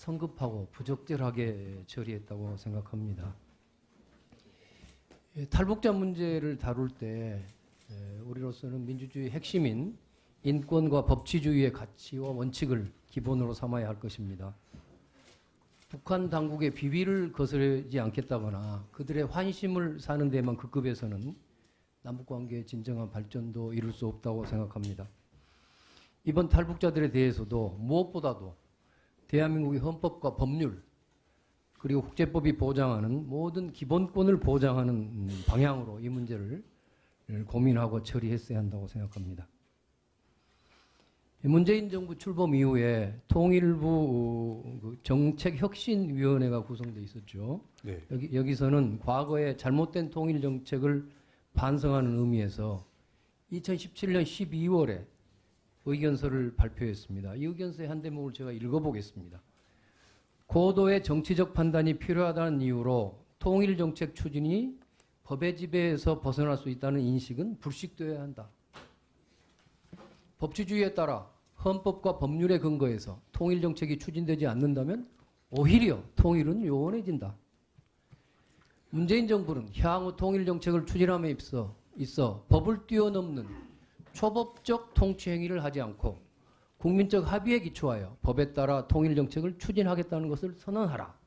성급하고 부적절하게 처리했다고 생각합니다. 탈북자 문제를 다룰 때 우리로서는 민주주의 핵심인 인권과 법치주의의 가치와 원칙을 기본으로 삼아야 할 것입니다. 북한 당국의 비위를 거스르지 않겠다거나 그들의 환심을 사는 데만 급급해서는 남북관계의 진정한 발전도 이룰 수 없다고 생각합니다. 이번 탈북자들에 대해서도 무엇보다도 대한민국의 헌법과 법률 그리고 국제법이 보장하는 모든 기본권을 보장하는 방향으로 이 문제를 고민하고 처리했어야 한다고 생각합니다. 문재인 정부 출범 이후에 통일부 정책혁신위원회가 구성되어 있었죠. 네. 여기서는 과거의 잘못된 통일 정책을 반성하는 의미에서 2017년 12월에 의견서를 발표했습니다. 이 의견서의 한 대목을 제가 읽어보겠습니다. 고도의 정치적 판단이 필요하다는 이유로 통일 정책 추진이 법의 지배에서 벗어날 수 있다는 인식은 불식되어야 한다. 법치주의에 따라 헌법과 법률에 근거해서 통일 정책이 추진되지 않는다면 오히려 통일은 요원해진다. 문재인 정부는 향후 통일 정책을 추진함에 있어 법을 뛰어넘는 초법적 통치 행위를 하지 않고 국민적 합의에 기초하여 법에 따라 통일 정책을 추진하겠다는 것을 선언하라.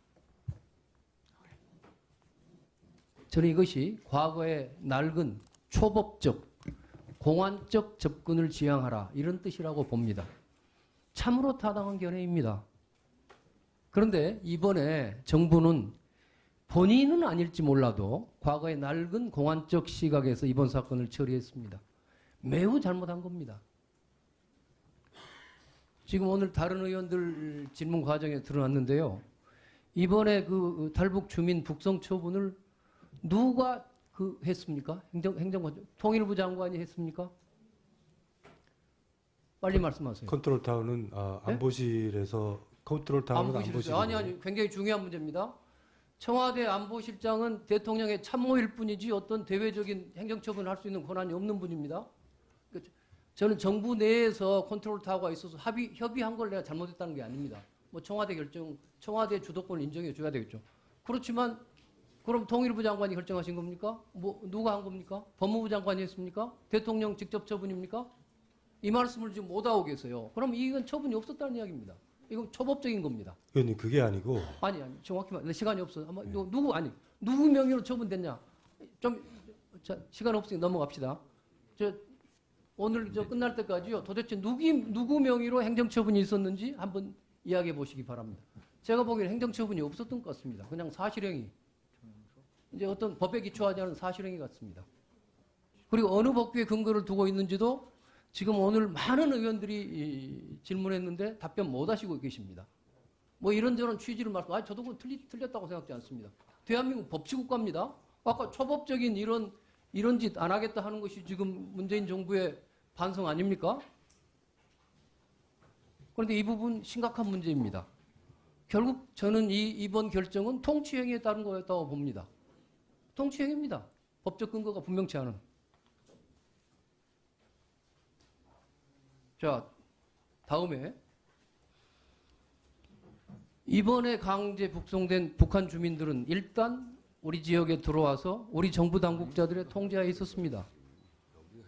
저는 이것이 과거의 낡은 초법적 공안적 접근을 지향하라 이런 뜻이라고 봅니다. 참으로 타당한 견해입니다. 그런데 이번에 정부는 본인은 아닐지 몰라도 과거의 낡은 공안적 시각에서 이번 사건을 처리했습니다. 매우 잘못한 겁니다. 지금 오늘 다른 의원들 질문 과정에 드러났는데요. 이번에 그 탈북 주민 북송 처분을 누가 했습니까? 통일부 장관이 했습니까? 빨리 말씀하세요. 컨트롤타운은 안보실에서 컨트롤타운은 안보실. 아니 굉장히 중요한 문제입니다. 청와대 안보실장은 대통령의 참모일 뿐이지 어떤 대외적인 행정처분을 할 수 있는 권한이 없는 분입니다. 저는 정부 내에서 컨트롤타워가 있어서 협의한 걸 내가 잘못했다는 게 아닙니다. 뭐 청와대 결정, 청와대 주도권을 인정해 줘야 되겠죠. 그렇지만 그럼 통일부 장관이 결정하신 겁니까? 뭐 누가 한 겁니까? 법무부 장관이 했습니까? 대통령 직접 처분입니까? 이 말씀을 지금 못 하고 계세요. 그럼 이건 처분이 없었다는 이야기입니다. 이건 초법적인 겁니다. 의원님 그게 아니고 아니 정확히 말 시간이 없어요. 아마 누구 명의로 처분됐냐? 좀 시간 없으니까 넘어갑시다. 오늘 끝날 때까지요. 도대체 누구 명의로 행정처분이 있었는지 한번 이야기해 보시기 바랍니다. 제가 보기에는 행정처분이 없었던 것 같습니다. 그냥 사실행위. 이제 어떤 법에 기초하지 않은 사실행위 같습니다. 그리고 어느 법규에 근거를 두고 있는지도 지금 오늘 많은 의원들이 질문했는데 답변 못 하시고 계십니다. 뭐 이런저런 취지를 저도 그건 틀렸다고 생각하지 않습니다. 대한민국 법치국가입니다. 아까 초법적인 이런 짓 안 하겠다 하는 것이 지금 문재인 정부의 반성 아닙니까? 그런데 이 부분 심각한 문제입니다. 결국 저는 이번 결정은 통치행위에 따른 거였다고 봅니다. 통치행위입니다. 법적 근거가 분명치 않은. 자, 다음에 이번에 강제 북송된 북한 주민들은 일단 우리 지역에 들어와서 우리 정부 당국자들의 통제하에 있었습니다.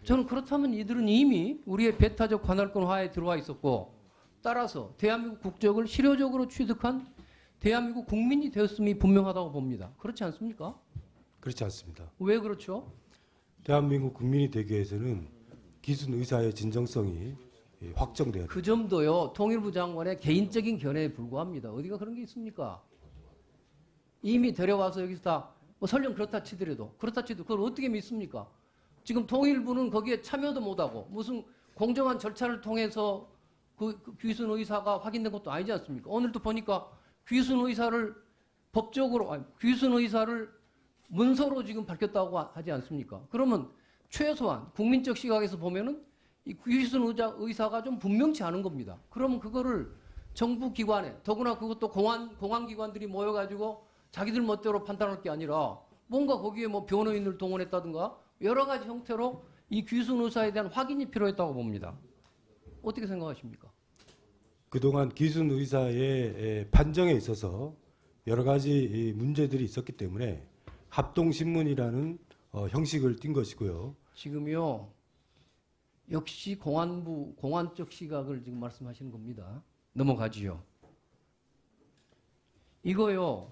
저는 그렇다면 이들은 이미 우리의 배타적 관할권 하에 들어와 있었고 따라서 대한민국 국적을 실효적으로 취득한 대한민국 국민이 되었음이 분명하다고 봅니다. 그렇지 않습니까? 그렇지 않습니다. 왜 그렇죠? 대한민국 국민이 되기 위해서는 기순 의사의 진정성이 확정돼야 됩니다. 그 점도요. 통일부 장관의 개인적인 견해에 불과합니다. 어디가 그런 게 있습니까? 이미 데려와서 여기서 다 설령 그렇다 치더라도 그걸 어떻게 믿습니까? 지금 통일부는 거기에 참여도 못하고 무슨 공정한 절차를 통해서 그 귀순 의사가 확인된 것도 아니지 않습니까? 오늘도 보니까 귀순 의사를 귀순 의사를 문서로 지금 밝혔다고 하지 않습니까? 그러면 최소한 국민적 시각에서 보면은 이 귀순 의사가 좀 분명치 않은 겁니다. 그러면 그거를 정부 기관에 더구나 그것도 공안 기관들이 모여가지고 자기들 멋대로 판단할 게 아니라 뭔가 거기에 뭐 변호인을 동원했다든가 여러 가지 형태로 이 귀순 의사에 대한 확인이 필요했다고 봅니다. 어떻게 생각하십니까? 그동안 기순 의사의 판정에 있어서 여러 가지 문제들이 있었기 때문에 합동신문이라는 형식을 띈 것이고요. 지금요, 역시 공안부, 공안적 시각을 지금 말씀하시는 겁니다. 넘어가지요. 이거요,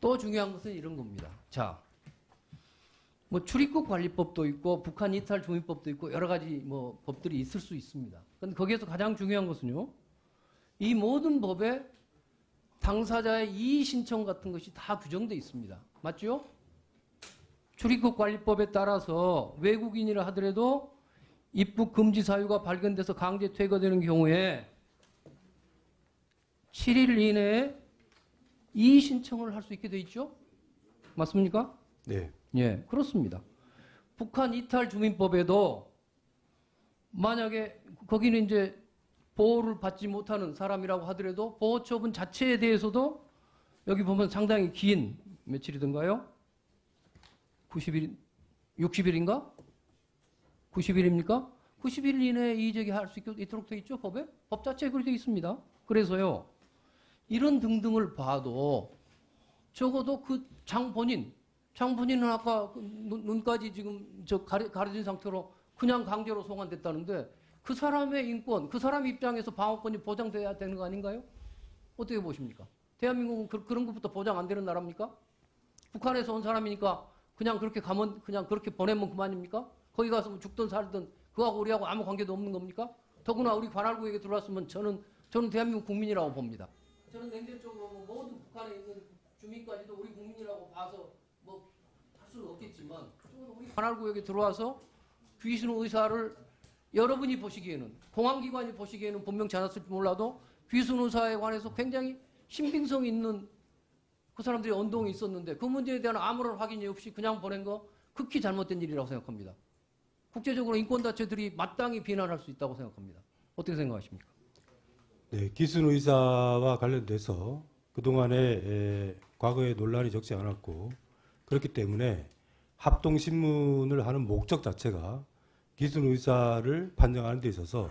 또 중요한 것은 이런 겁니다. 자, 뭐 출입국 관리법도 있고 북한 이탈 중위법도 있고 여러 가지 뭐 법들이 있을 수 있습니다. 근데 거기에서 가장 중요한 것은요, 이 모든 법에 당사자의 이의 신청 같은 것이 다 규정되어 있습니다. 맞죠? 출입국 관리법에 따라서 외국인이라 하더라도 입국 금지 사유가 발견돼서 강제 퇴거되는 경우에 7일 이내에 이의 신청을 할 수 있게 돼 있죠? 맞습니까? 네. 예, 그렇습니다. 북한 이탈 주민법에도 만약에 거기는 이제 보호를 받지 못하는 사람이라고 하더라도 보호 처분 자체에 대해서도 여기 보면 상당히 긴 며칠이던가요? 90일, 60일인가? 90일입니까? 90일 이내에 이의제기할 수 있도록 되어 있죠, 법에? 법 자체에 그렇게 되어 있습니다. 그래서요, 이런 등등을 봐도 적어도 그 장본인은 아까 눈까지 지금 가려진 상태로 그냥 강제로 송환됐다는데 그 사람의 인권, 그 사람 입장에서 방어권이 보장돼야 되는 거 아닌가요? 어떻게 보십니까? 대한민국은 그런 것부터 보장 안 되는 나라입니까? 북한에서 온 사람이니까 그냥 그렇게 가면, 그냥 그렇게 보내면 그만입니까? 거기 가서 뭐 죽든 살든 그하고 우리하고 아무 관계도 없는 겁니까? 더구나 우리 관할구역에 들어왔으면 저는 대한민국 국민이라고 봅니다. 저는 냉대적으로 뭐 모든 북한에 있는 주민까지도 우리 국민이라고 봐서 뭐 할 수는 없겠지만 우리 관할구역에 들어와서 귀순 의사를 여러분이 보시기에는 공안기관이 보시기에는 분명치 않았을지 몰라도 귀순 의사에 관해서 굉장히 신빙성 있는 그 사람들이 언동이 있었는데 그 문제에 대한 아무런 확인이 없이 그냥 보낸 거 극히 잘못된 일이라고 생각합니다. 국제적으로 인권단체들이 마땅히 비난할 수 있다고 생각합니다. 어떻게 생각하십니까? 네, 기순 의사와 관련돼서 그동안에 과거에 논란이 적지 않았고 그렇기 때문에 합동신문을 하는 목적 자체가 기순 의사를 판정하는 데 있어서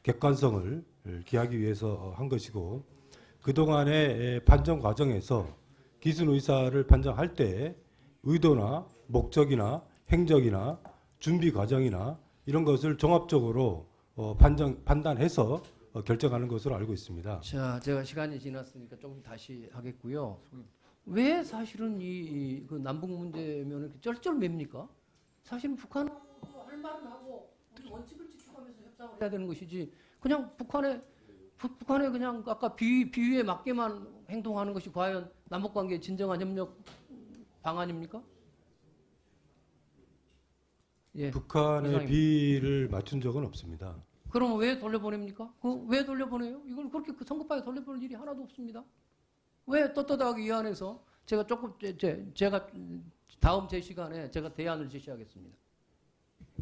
객관성을 기하기 위해서 한 것이고 그동안의 판정 과정에서 기순 의사를 판정할 때 의도나 목적이나 행적이나 준비 과정이나 이런 것을 종합적으로 판단해서 결정하는 것으로 알고 있습니다. 자, 제가 시간이 지났으니까 조금 다시 하겠고요. 왜 사실은 그 남북 문제면 이렇게 쩔쩔맵니까? 사실은 북한 할 말은 하고 우리 원칙을 지켜가면서 협상을 해야 되는 것이지 그냥 북한에 그냥 아까 비유에 맞게만 행동하는 것이 과연 남북관계의 진정한 협력 방안입니까? 예, 북한의 이상입니다. 비를 맞춘 적은 없습니다. 그럼 왜 돌려보냅니까? 왜 돌려보내요? 이걸 그렇게 성급하게 돌려보낼 일이 하나도 없습니다. 왜 떳떳하게 이 안에서 제가 제가 다음 제 시간에 제가 대안을 제시하겠습니다.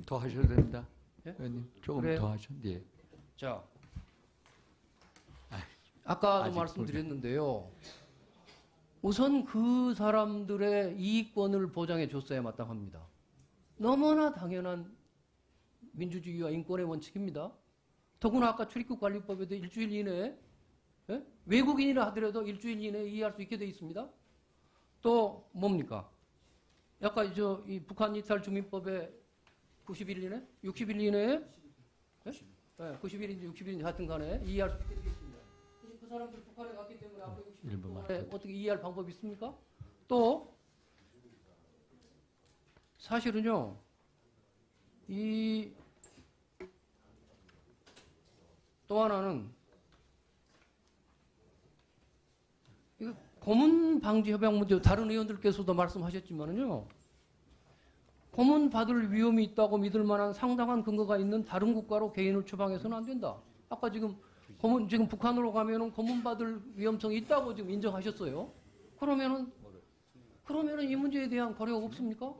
더 하셔도 됩니다. 예? 의원님 조금 그래요? 더 하셔. 예. 자, 아까도 아직 말씀드렸는데요. 우선 그 사람들의 이익권을 보장해 줬어야 마땅합니다. 너무나 당연한 민주주의와 인권의 원칙입니다. 더구나 아까 출입국관리법에도 일주일 이내에 외국인이라 하더라도 일주일 이내에 이해할 수 있게 되어 있습니다. 또 뭡니까? 아까 이 북한 이탈 주민법에 90일 이내? 60일 이내에? 90일인지 60일인지 하여튼 간에 이해할 수 있게 되어 있습니다. 그 사람들 북한에 갔기 때문에 앞으로 60일 동안에 어떻게 이해할 방법이 있습니까? 또 사실은요. 또 하나는 이거 고문 방지 협약 문제 다른 의원들께서도 말씀하셨지만은요. 고문 받을 위험이 있다고 믿을 만한 상당한 근거가 있는 다른 국가로 개인을 추방해서는 안 된다. 아까 지금 지금 북한으로 가면은 고문 받을 위험성이 있다고 지금 인정하셨어요. 그러면은 이 문제에 대한 고려가 없습니까?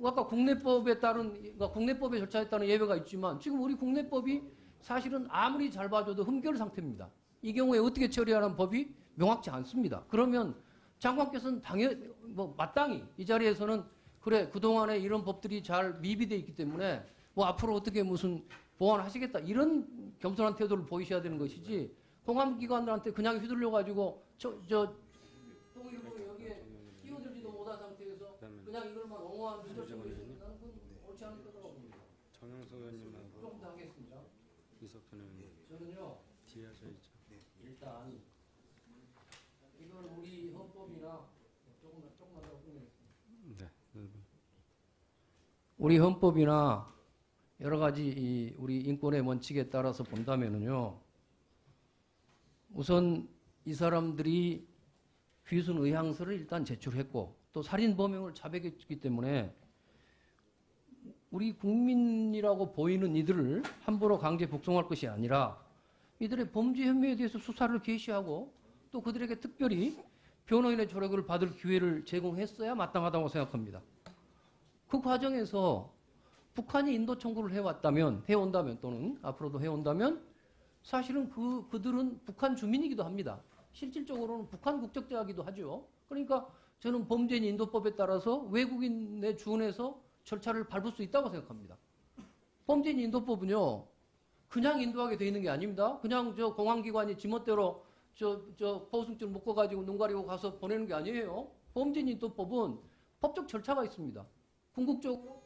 아까 국내법에 국내법의 절차에 따른 예외가 있지만 지금 우리 국내법이 사실은 아무리 잘 봐줘도 흠결 상태입니다. 이 경우에 어떻게 처리하는 법이 명확치 않습니다. 그러면 장관께서는 마땅히 이 자리에서는 그래 그동안에 이런 법들이 잘 미비되어 있기 때문에 뭐 앞으로 어떻게 무슨 보완하시겠다. 이런 겸손한 태도를 보이셔야 되는 것이지 공안기관들한테 그냥 휘둘려가지고 통일부 여기에 끼어들지도 못한 상태에서 그냥 이걸만 옹호하는 민주주의 나는 그건 옳지 않을 거라고 봅니다. 정영석 의원님하고 조금 더 하겠습니다. 이석준 의원님 저는요. 뒤에 하셔야죠. 일단 이걸 우리 헌법이나 조금만 더 보겠습니다. 네. 우리 헌법이나 여러 가지 우리 인권의 원칙에 따라서 본다면은요. 우선 이 사람들이 귀순 의향서를 일단 제출했고 또 살인 범행을 자백했기 때문에 우리 국민이라고 보이는 이들을 함부로 강제 북송할 것이 아니라 이들의 범죄 혐의에 대해서 수사를 개시하고 또 그들에게 특별히 변호인의 조력을 받을 기회를 제공했어야 마땅하다고 생각합니다. 그 과정에서 북한이 인도 청구를 해온다면 또는 앞으로도 해온다면 사실은 그들은 북한 주민이기도 합니다. 실질적으로는 북한 국적자이기도 하죠. 그러니까 저는 범죄인 인도법에 따라서 외국인에 준해서 절차를 밟을 수 있다고 생각합니다. 범죄인 인도법은요, 그냥 인도하게 돼 있는 게 아닙니다. 그냥 저 공안기관이 지멋대로 보호승줄 묶어가지고 눈 가리고 가서 보내는 게 아니에요. 범죄인 인도법은 법적 절차가 있습니다. 궁극적으로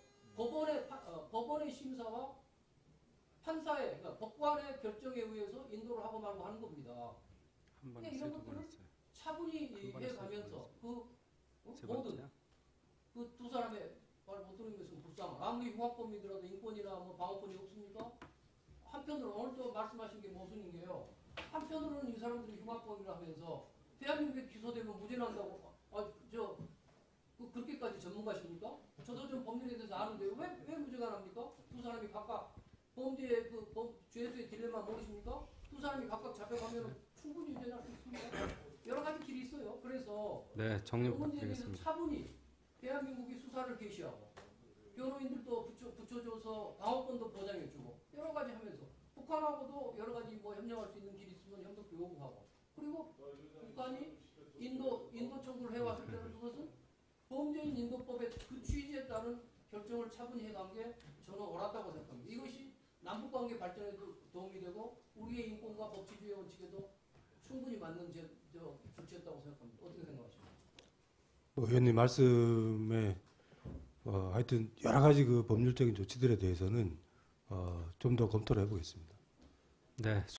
법원의 심사와 판사의, 그러니까 법관의 결정에 의해서 인도를 하고 말고 하는 겁니다. 한 번에 이런 세두 번 것들을 했어요. 차분히 번에 해가면서 세 모든 번째요? 그 두 사람의 말 못 들은 것은 불쌍한 아무리 흉악범이더라도 인권이나 뭐 방어권이 없습니까? 한편으로 오늘 또 말씀하신 게 모순인 게요. 한편으로는 이 사람들이 흉악범이라 하면서 대한민국에 기소되면 무죄 난다고 그렇게까지 전문가십니까? 저도 좀 법률에 대해서 아는데 왜 무죄가 납니까? 두 사람이 각각 범죄의 죄수의 딜레마 모르십니까? 두 사람이 각각 잡혀가면 충분히 유죄 날 수 있습니다. 여러 가지 길이 있어요. 그래서 네, 이 정리 문제에 대해서 부탁드리겠습니다. 차분히 대한민국이 수사를 개시하고 변호인들도 붙여줘서 방어권도 보장해주고 여러 가지 하면서 북한하고도 여러 가지 뭐 협력할 수 있는 길이 있으면 협력도 요구하고 그리고 북한이 인도 청구를 해왔을 때는 그것은 범죄인 인도법의 그 취지에 따른 결정을 차분히 해간 게 저는 옳았다고 생각합니다. 이것이 남북관계 발전에도 도움이 되고 우리의 인권과 법치주의 원칙에도 충분히 맞는 조치였다고 생각합니다. 어떻게 생각하십니까? 의원님 말씀에 하여튼 여러 가지 그 법률적인 조치들에 대해서는 좀 더 검토를 해보겠습니다. 네.